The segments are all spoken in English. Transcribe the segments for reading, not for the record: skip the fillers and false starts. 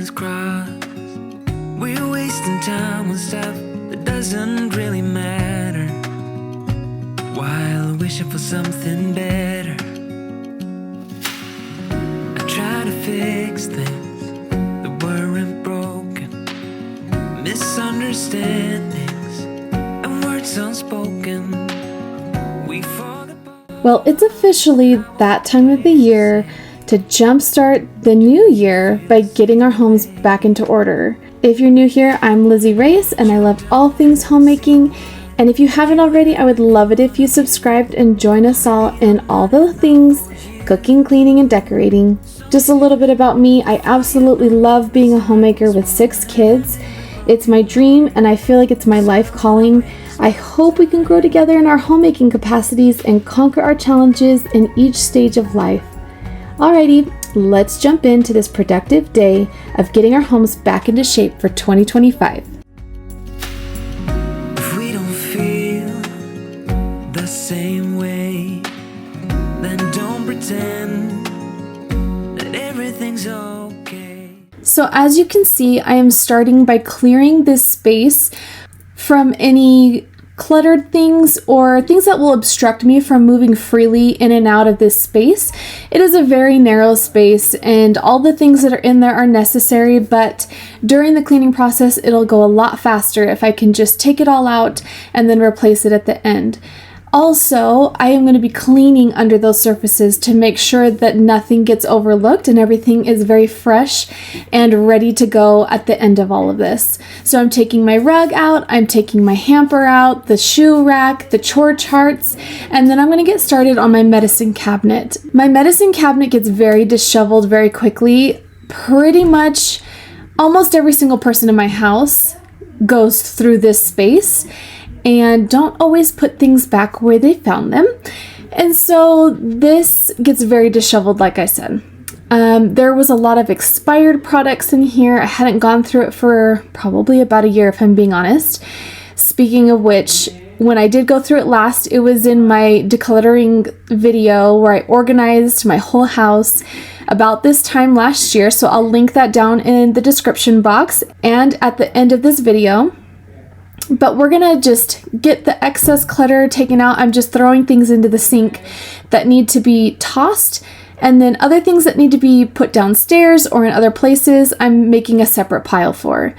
lines crossed. We're wasting time on stuff that doesn't really matter, while wishing for something better. I try to fix things that weren't broken, misunderstandings and words unspoken. We fall apart. Well, it's officially that time of the year to jumpstart the new year by getting our homes back into order. If you're new here, I'm Lizzy Reyes and I love all things homemaking. And if you haven't already, I would love it if you subscribed and join us all in all the things cooking, cleaning, and decorating. Just a little bit about me. I absolutely love being a homemaker with 6 kids. It's my dream and I feel like it's my life calling. I hope we can grow together in our homemaking capacities and conquer our challenges in each stage of life. Alrighty, let's jump into this productive day of getting our homes back into shape for 2025. If we don't feel the same way, then don't pretend that everything's okay. So as you can see, I am starting by clearing this space from any cluttered things or things that will obstruct me from moving freely in and out of this space. It is a very narrow space and all the things that are in there are necessary, but during the cleaning process, it'll go a lot faster if I can just take it all out and then replace it at the end. Also, I am going to be cleaning under those surfaces to make sure that nothing gets overlooked and everything is very fresh and ready to go at the end of all of this. So I'm taking my rug out, I'm taking my hamper out, the shoe rack, the chore charts, and then I'm going to get started on my medicine cabinet. My medicine cabinet gets very disheveled very quickly. Pretty much almost every single person in my house goes through this space and don't always put things back where they found them. And so this gets very disheveled, like I said. There was a lot of expired products in here. I hadn't gone through it for probably about a year, if I'm being honest. Speaking of which, when I did go through it last, it was in my decluttering video where I organized my whole house about this time last year. So I'll link that down in the description box and at the end of this video. But we're gonna just get the excess clutter taken out. I'm just throwing things into the sink that need to be tossed, and then other things that need to be put downstairs or in other places, I'm making a separate pile for.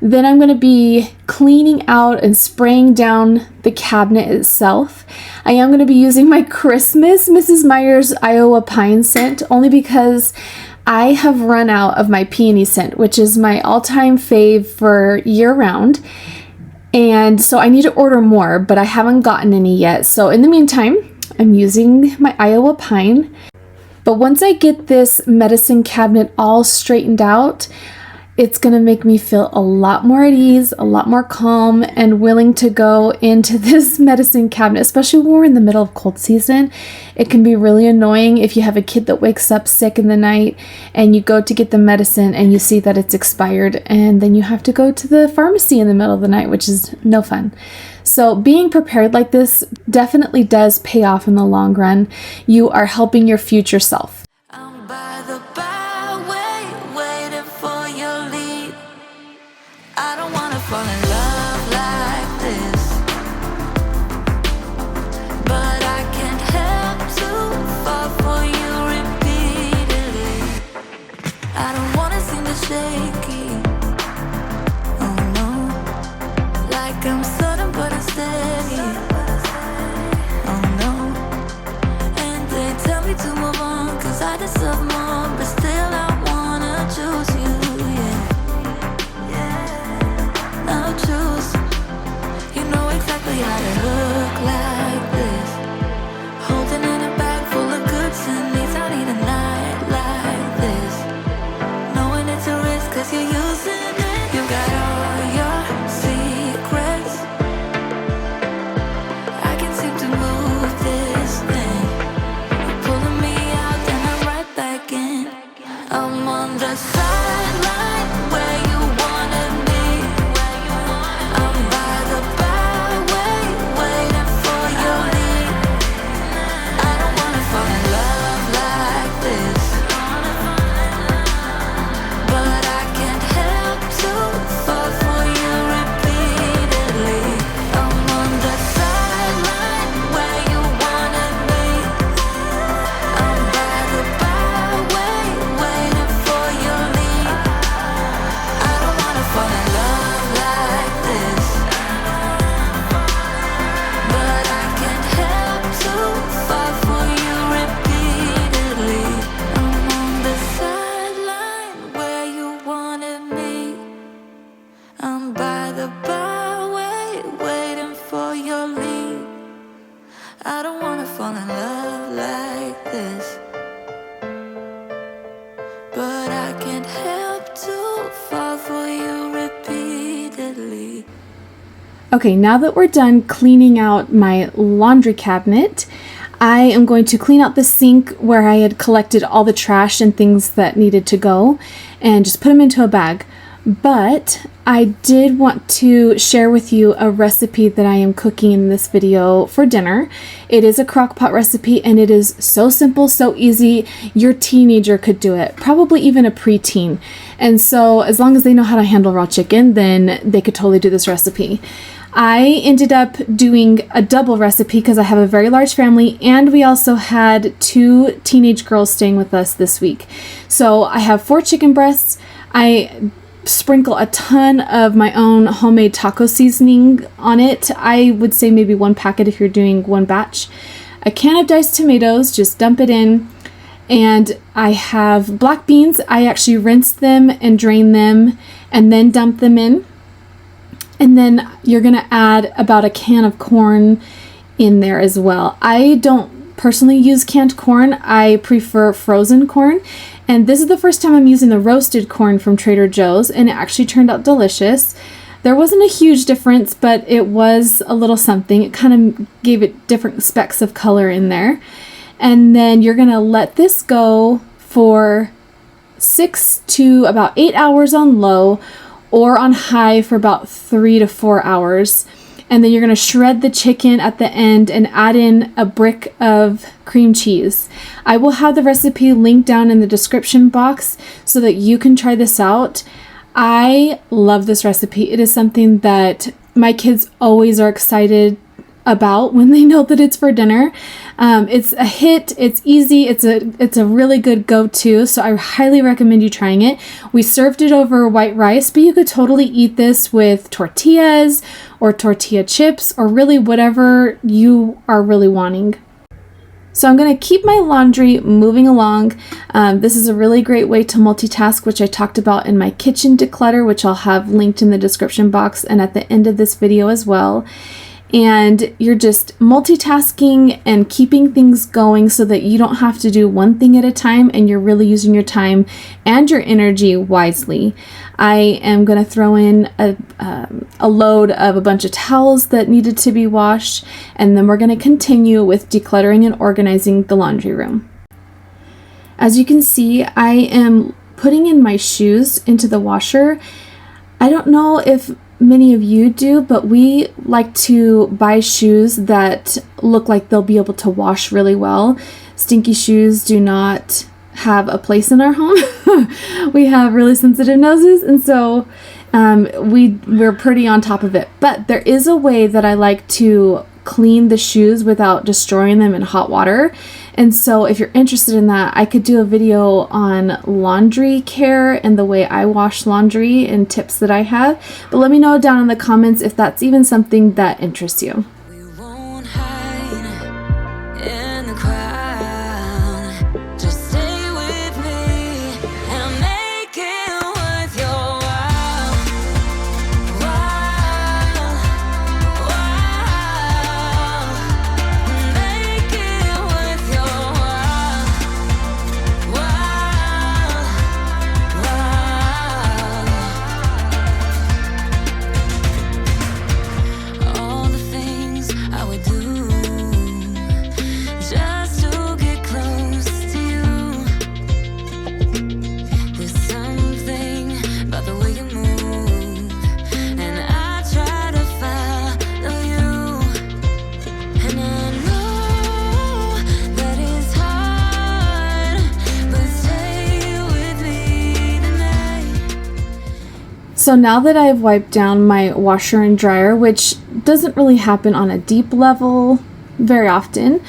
Then I'm gonna be cleaning out and spraying down the cabinet itself. I am gonna be using my Christmas Mrs. Meyer's Iowa Pine scent, only because I have run out of my peony scent, which is my all-time fave for year-round. And so I need to order more, but I haven't gotten any yet. So in the meantime, I'm using my Iowa Pine. But once I get this medicine cabinet all straightened out, it's going to make me feel a lot more at ease, a lot more calm, and willing to go into this medicine cabinet, especially when we're in the middle of cold season. It can be really annoying if you have a kid that wakes up sick in the night and you go to get the medicine and you see that it's expired, and then you have to go to the pharmacy in the middle of the night, which is no fun. So being prepared like this definitely does pay off in the long run. You are helping your future self. I'm by the byway, waiting for your lead. I don't wanna fall in love like this, but I can't help to fall for you repeatedly. I don't wanna seem to shaky, oh no, like I'm sudden but I'm steady, oh no. And they tell me to move on, cause I deserve more, but still I wanna choose you, yeah. I'll choose. You know exactly how to look like this, holding in a bag full of goods and needs. I need a night like this, knowing it's a risk cause you're using it. You got all your secrets, I can seem to move this thing. You're pulling me out and I'm right back in. I'm on the sideline where you wanted me. I'm by the byway, waiting for your lead. I don't wanna fall in love like this, but I can't the byway, waiting for your lead. I don't wanna fall in love like this, but I can't help to fall for you repeatedly. Okay, now that we're done cleaning out my laundry cabinet, I am going to clean out the sink where I had collected all the trash and things that needed to go and just put them into a bag. But I did want to share with you a recipe that I am cooking in this video for dinner. It is a crock pot recipe and it is so simple, so easy. Your teenager could do it, probably even a preteen. And so as long as they know how to handle raw chicken, then they could totally do this recipe. I ended up doing a double recipe because I have a very large family and we also had 2 teenage girls staying with us this week. So I have 4 chicken breasts. I sprinkle a ton of my own homemade taco seasoning on it. I would say maybe 1 packet if you're doing 1 batch. A can of diced tomatoes, just dump it in. And I have black beans. I actually rinse them and drain them and then dump them in. And then you're gonna add about a can of corn in there as well. I don't personally use canned corn. I prefer frozen corn. And this is the first time I'm using the roasted corn from Trader Joe's, and it actually turned out delicious. There wasn't a huge difference, but it was a little something. It kind of gave it different specks of color in there. And then you're gonna let this go for 6 to about 8 hours on low, or on high for about 3 to 4 hours. And then you're gonna shred the chicken at the end and add in a brick of cream cheese. I will have the recipe linked down in the description box so that you can try this out. I love this recipe. It is something that my kids always are excited about when they know that it's for dinner. It's a hit, it's easy, it's a really good go-to, so I highly recommend you trying it. We served it over white rice, but you could totally eat this with tortillas or tortilla chips or really whatever you are really wanting. So I'm going to keep my laundry moving along. This is a really great way to multitask, which I talked about in my kitchen declutter, which I'll have linked in the description box and at the end of this video as well. And you're just multitasking and keeping things going so that you don't have to do one thing at a time and you're really using your time and your energy wisely. I am going to throw in a load of a bunch of towels that needed to be washed, and then we're going to continue with decluttering and organizing the laundry room. As you can see, I am putting in my shoes into the washer. I don't know if many of you do, but we like to buy shoes that look like they'll be able to wash really well. Stinky shoes do not have a place in our home. We have really sensitive noses, and so we're pretty on top of it. But there is a way that I like to clean the shoes without destroying them in hot water. And so if you're interested in that, I could do a video on laundry care and the way I wash laundry and tips that I have. But let me know down in the comments if that's even something that interests you. We won't hide in the crowd. Just stay with me and I'll make it worth your while. Make it worth your all the things I would do just to get close to you. There's something about the way you move, and I try to follow you. And I know that it's hard, but stay with me tonight. So now that I've wiped down my washer and dryer, which doesn't really happen on a deep level very often,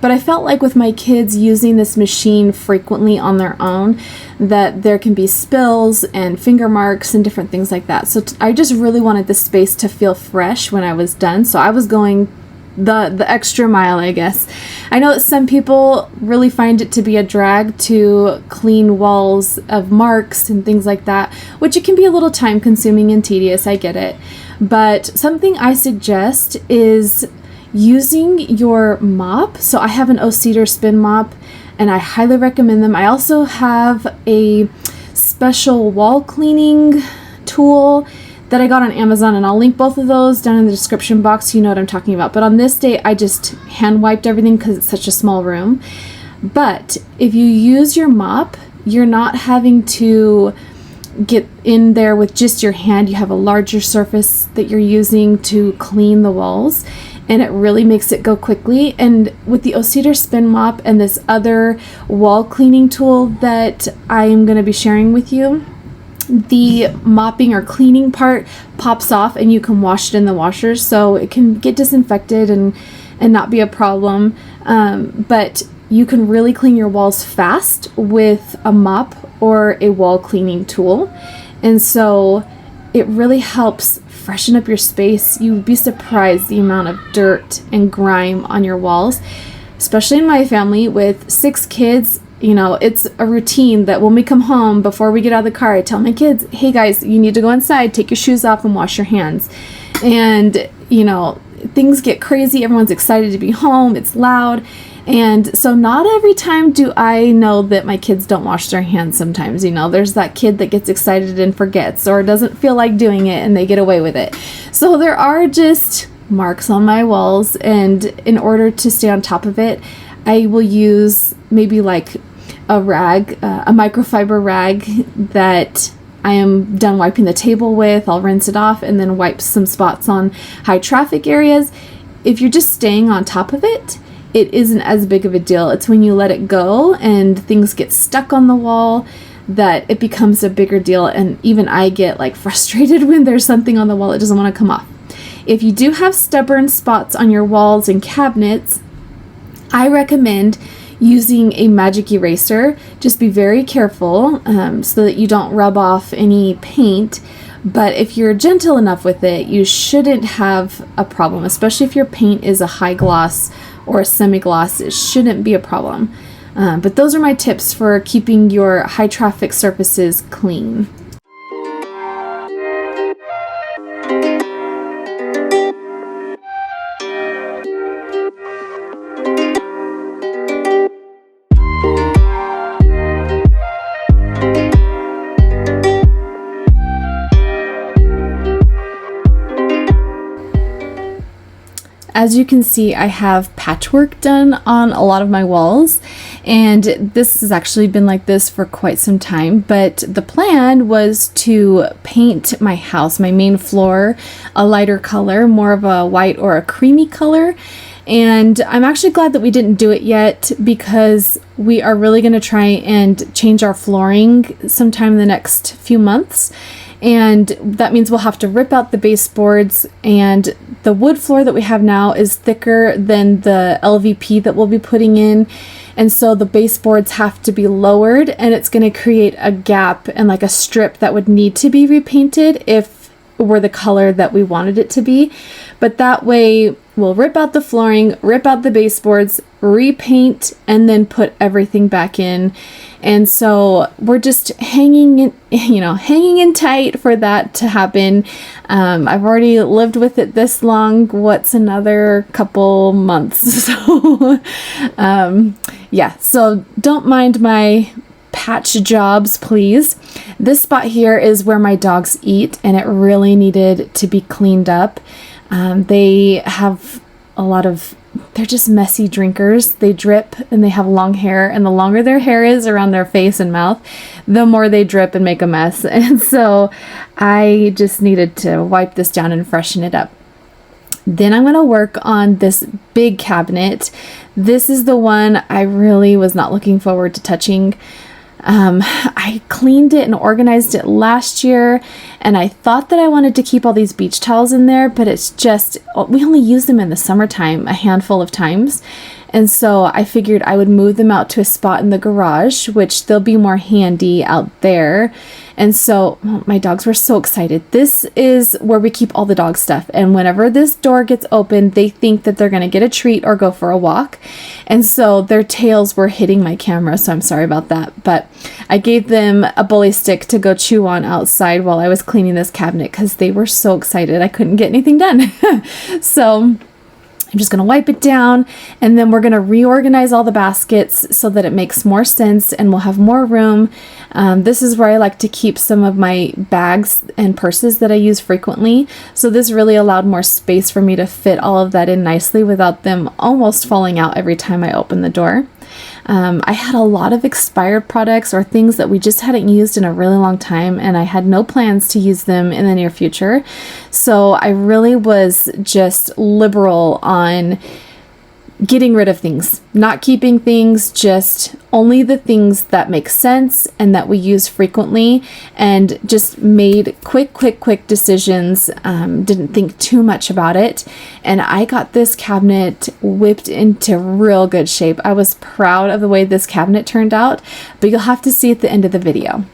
but I felt like with my kids using this machine frequently on their own, that there can be spills and finger marks and different things like that. So I just really wanted the space to feel fresh when I was done. So I was going the extra mile, I guess. I know that some people really find it to be a drag to clean walls of marks and things like that, which it can be a little time consuming and tedious. I get it. But something I suggest is using your mop. So I have an O-Cedar spin mop, and I highly recommend them. I also have a special wall cleaning tool that I got on Amazon, and I'll link both of those down in the description box so you know what I'm talking about. But on this day, I just hand wiped everything because it's such a small room. But if you use your mop, you're not having to get in there with just your hand. You have a larger surface that you're using to clean the walls, and it really makes it go quickly. And with the O-Cedar spin mop and this other wall cleaning tool that I am going to be sharing with you, the mopping or cleaning part pops off and you can wash it in the washer, so it can get disinfected and not be a problem. But you can really clean your walls fast with a mop or a wall cleaning tool. And so it really helps freshen up your space. You'd be surprised the amount of dirt and grime on your walls, especially in my family with 6 kids. You know, it's a routine that when we come home, before we get out of the car, I tell my kids, hey guys, you need to go inside, take your shoes off and wash your hands. And, you know, things get crazy. Everyone's excited to be home. It's loud. And so not every time do I know that my kids don't wash their hands. Sometimes, you know, there's that kid that gets excited and forgets or doesn't feel like doing it and they get away with it. So there are just marks on my walls, and in order to stay on top of it, I will use maybe like a rag, a microfiber rag that I am done wiping the table with. I'll rinse it off and then wipe some spots on high traffic areas. If you're just staying on top of it, it isn't as big of a deal. It's when you let it go and things get stuck on the wall that it becomes a bigger deal. And even I get like frustrated when there's something on the wall that doesn't want to come off. If you do have stubborn spots on your walls and cabinets, I recommend using a magic eraser. Just be very careful so that you don't rub off any paint. But if you're gentle enough with it, you shouldn't have a problem, especially if your paint is a high gloss or a semi-gloss. It shouldn't be a problem. But those are my tips for keeping your high traffic surfaces clean. As you can see, I have patchwork done on a lot of my walls, and this has actually been like this for quite some time, but the plan was to paint my house, my main floor, a lighter color, more of a white or a creamy color. And I'm actually glad that we didn't do it yet, because we are really going to try and change our flooring sometime in the next few months. And that means we'll have to rip out the baseboards, and the wood floor that we have now is thicker than the LVP that we'll be putting in. And so the baseboards have to be lowered, and it's going to create a gap and like a strip that would need to be repainted if it were the color that we wanted it to be. But that way we'll rip out the flooring, rip out the baseboards, repaint, and then put everything back in. And so we're just hanging in tight for that to happen. I've already lived with it this long. What's another couple months? So, yeah, so don't mind my patch jobs, please. This spot here is where my dogs eat, and it really needed to be cleaned up. They have a lot of, they're just messy drinkers. They drip and they have long hair, and the longer their hair is around their face and mouth, the more they drip and make a mess. And so I just needed to wipe this down and freshen it up. Then I'm going to work on this big cabinet. This is the one I really was not looking forward to touching. I cleaned it and organized it last year, and I thought that I wanted to keep all these beach towels in there, but it's just, we only use them in the summertime a handful of times. And so I figured I would move them out to a spot in the garage, which they'll be more handy out there. And so my dogs were so excited. This is where we keep all the dog stuff. And whenever this door gets open, they think that they're going to get a treat or go for a walk. And so their tails were hitting my camera. So I'm sorry about that. But I gave them a bully stick to go chew on outside while I was cleaning this cabinet because they were so excited. I couldn't get anything done. So I'm just going to wipe it down, and then we're going to reorganize all the baskets so that it makes more sense and we'll have more room. This is where I like to keep some of my bags and purses that I use frequently. So this really allowed more space for me to fit all of that in nicely without them almost falling out every time I open the door. I had a lot of expired products or things that we just hadn't used in a really long time, and I had no plans to use them in the near future. So I really was just liberal on getting rid of things, not keeping things, just only the things that make sense and that we use frequently, and just made quick decisions. Didn't think too much about it. And I got this cabinet whipped into real good shape. I was proud of the way this cabinet turned out, but you'll have to see at the end of the video.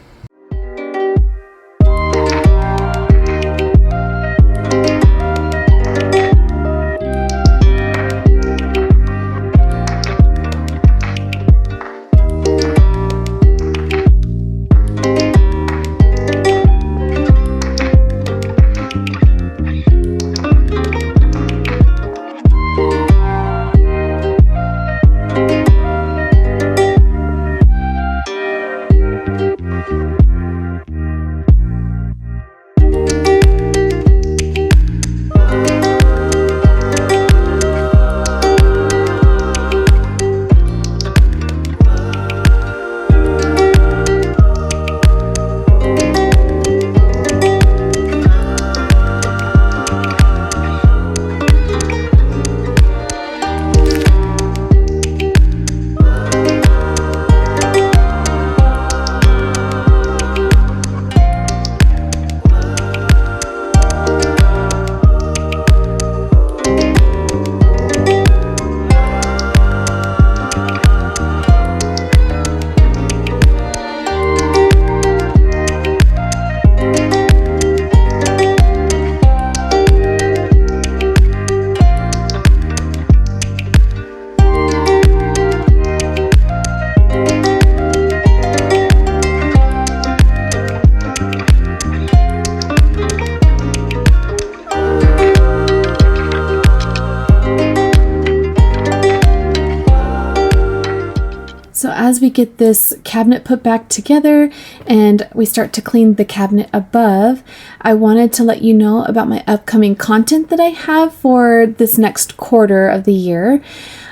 So as we get this cabinet put back together and we start to clean the cabinet above, I wanted to let you know about my upcoming content that I have for this next quarter of the year.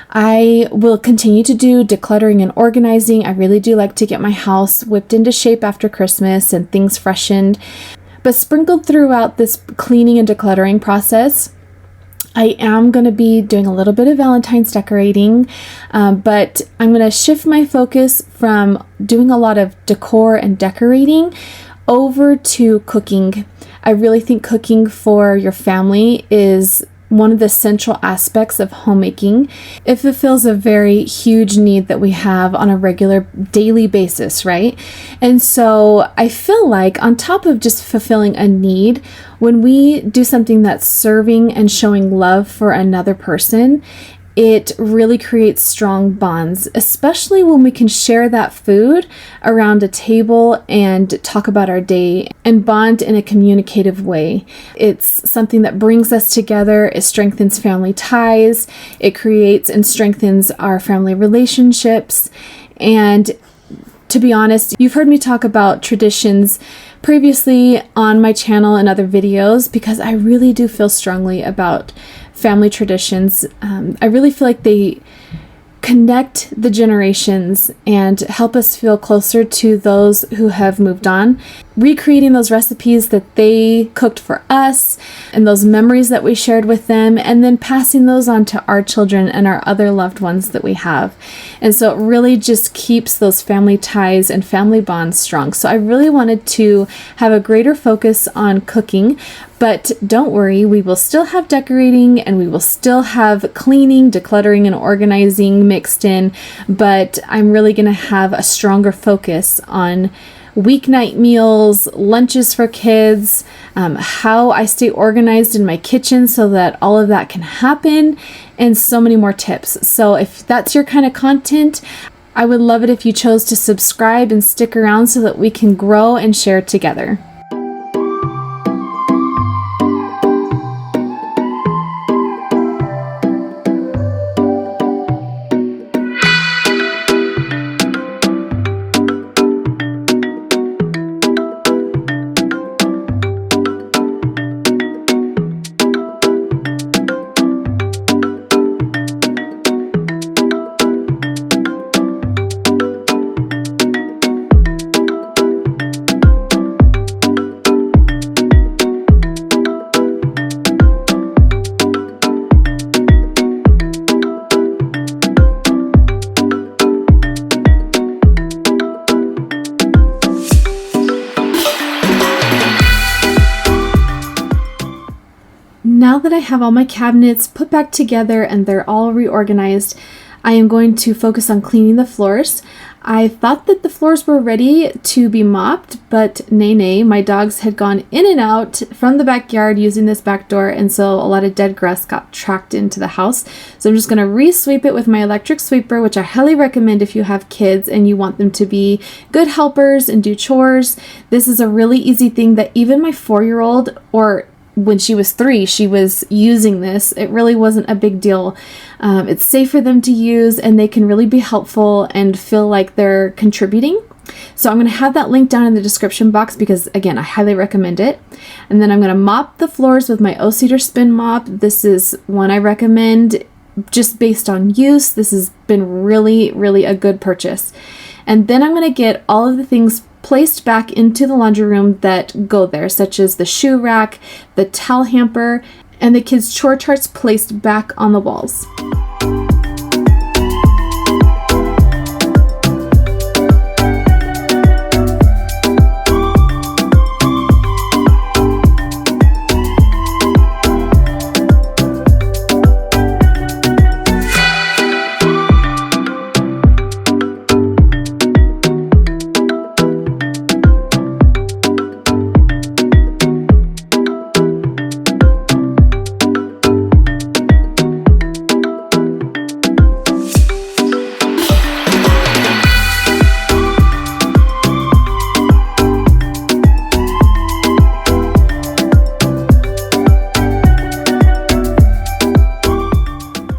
I will continue to do decluttering and organizing. I really do like to get my house whipped into shape after Christmas and things freshened. But sprinkled throughout this cleaning and decluttering process, I am going to be doing a little bit of Valentine's decorating, but I'm going to shift my focus from doing a lot of decor and decorating over to cooking. I really think cooking for your family is one of the central aspects of homemaking. It fulfills a very huge need that we have on a regular daily basis, right? And so I feel like on top of just fulfilling a need, when we do something that's serving and showing love for another person, it really creates strong bonds, especially when we can share that food around a table and talk about our day and bond in a communicative way. It's something that brings us together. It strengthens family ties. It creates and strengthens our family relationships. And to be honest, you've heard me talk about traditions previously on my channel and other videos because I really do feel strongly about family traditions. I really feel like they connect the generations and help us feel closer to those who have moved on. recreating those recipes that they cooked for us and those memories that we shared with them, and then passing those on to our children and our other loved ones that we have. And so it really just keeps those family ties and family bonds strong. So I really wanted to have a greater focus on cooking, but don't worry, we will still have decorating and we will still have cleaning, decluttering, and organizing mixed in, but I'm really going to have a stronger focus on weeknight meals, lunches for kids, how I stay organized in my kitchen so that all of that can happen, and so many more tips. So if that's your kind of content, I would love it if you chose to subscribe and stick around so that we can grow and share together. Now that I have all my cabinets put back together and they're all reorganized, I am going to focus on cleaning the floors. I thought that the floors were ready to be mopped, but nay, my dogs had gone in and out from the backyard using this back door, and so a lot of dead grass got tracked into the house. So I'm just going to re-sweep it with my electric sweeper, which I highly recommend if you have kids and you want them to be good helpers and do chores. This is a really easy thing that even my 4-year-old, or when she was 3, she was using this. It really wasn't a big deal. It's safe for them to use, and they can really be helpful and feel like they're contributing. So I'm going to have that link down in the description box because, again, I highly recommend it. And then I'm going to mop the floors with my O-Cedar Spin Mop. This is one I recommend just based on use. This has been really, really a good purchase. And then I'm going to get all of the things placed back into the laundry room that go there, such as the shoe rack, the towel hamper, and the kids' chore charts placed back on the walls.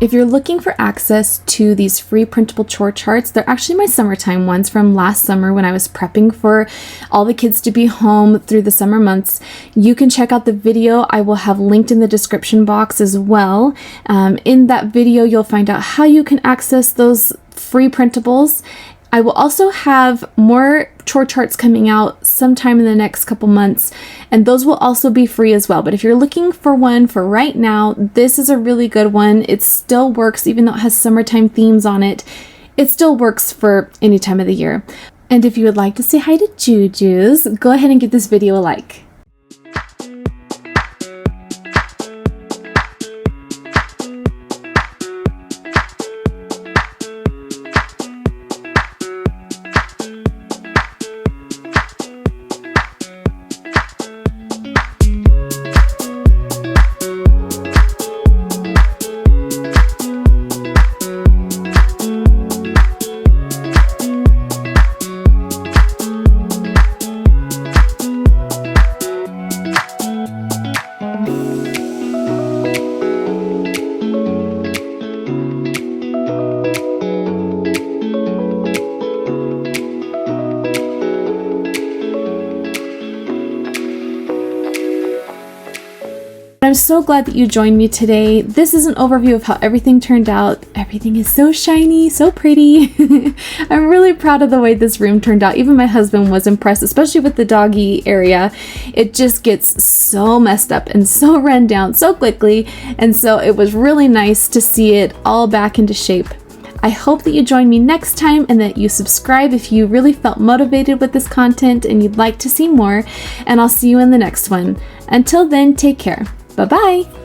If you're looking for access to these free printable chore charts, they're actually my summertime ones from last summer when I was prepping for all the kids to be home through the summer months. You can check out the video. I will have linked in the description box as well. In that video, you'll find out how you can access those free printables. I will also have more chore charts coming out sometime in the next couple months, and those will also be free as well. But if you're looking for one for right now, this is a really good one. It still works, even though it has summertime themes on it. It still works for any time of the year. And if you would like to say hi to Juju's, go ahead and give this video a like. I'm so glad that you joined me today. This is an overview of how everything turned out. Everything is so shiny, so pretty. I'm really proud of the way this room turned out. Even my husband was impressed, especially with the doggy area. It just gets so messed up and so run down so quickly. And so it was really nice to see it all back into shape. I hope that you join me next time and that you subscribe if you really felt motivated with this content and you'd like to see more. And I'll see you in the next one. Until then, take care. Bye-bye.